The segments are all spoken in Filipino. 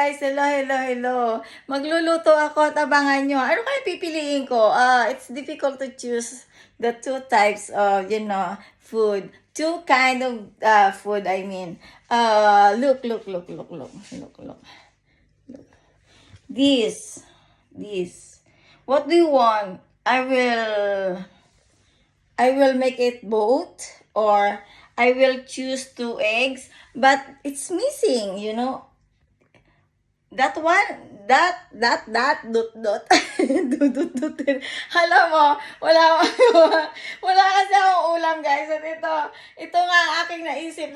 Guys, hello, hello, hello. Magluluto ako at abangan nyo. Ano kaya pipiliin ko? It's difficult to choose the two types of, food. Two kind of food, I mean. Look. This. What do you want? I will make it both, or I will choose two eggs, but it's missing. That one, dot, dot, dut. Alam mo, wala, wala kasi akong ulam, guys. At ito nga ang aking naisip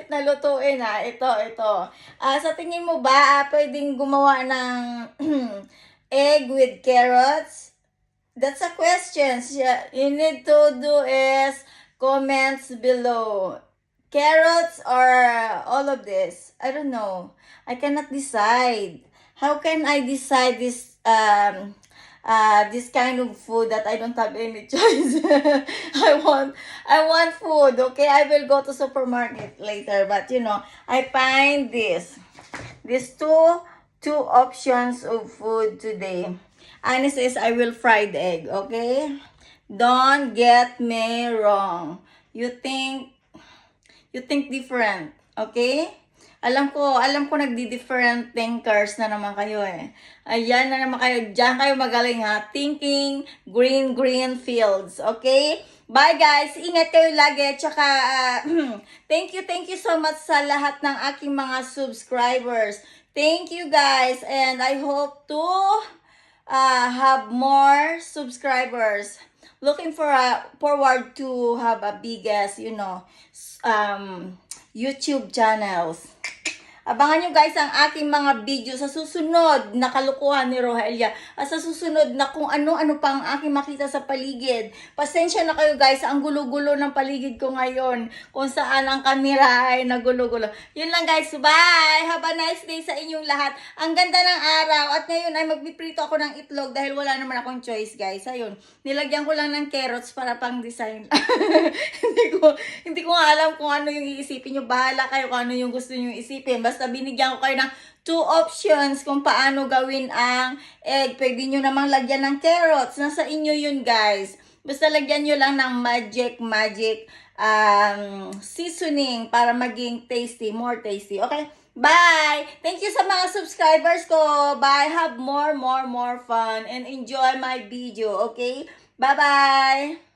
na lutuin, ha. Ito. Sa tingin mo ba, pwedeng gumawa ng egg with carrots? That's a question. You need to do is comments below. Carrots or all of this? I don't know. I cannot decide. How can I decide this kind of food that I don't have any choice? I want food. Okay, I will go to supermarket later. But I find these two options of food today. Honest is I will fried egg. Okay, don't get me wrong. You think different, okay? Alam ko nagdi-different thinkers na naman kayo eh. Ayan na naman kayo, diyan kayo magaling ha. Thinking green fields, okay? Bye guys, ingat kayo lagi. Tsaka thank you so much sa lahat ng aking mga subscribers. Thank you guys, and I hope to have more subscribers. Looking forward to have a biggest, YouTube channels. Abangan nyo guys ang aking mga video sa susunod na kalukuhan ni Rogelia at sa susunod na kung ano-ano pang aking makita sa paligid. Pasensya na kayo guys, ang gulo-gulo ng paligid ko ngayon, kung saan ang kamera ay nagulo-gulo. Yun lang guys, bye! Have a nice day sa inyong lahat. Ang ganda ng araw at ngayon ay magpiprito ako ng itlog dahil wala naman akong choice guys. Ayun, nilagyan ko lang ng carrots para pang design. hindi ko nga alam kung ano yung iisipin nyo. Bahala kayo kung ano yung gusto nyo isipin. Basta binigyan ko kayo ng two options kung paano gawin ang egg. Pwede nyo namang lagyan ng carrots. Nasa inyo yun guys. Basta lagyan nyo lang ng magic seasoning para maging more tasty. Okay? Bye! Thank you sa mga subscribers ko. Bye! Have more fun and enjoy my video. Okay? Bye-bye!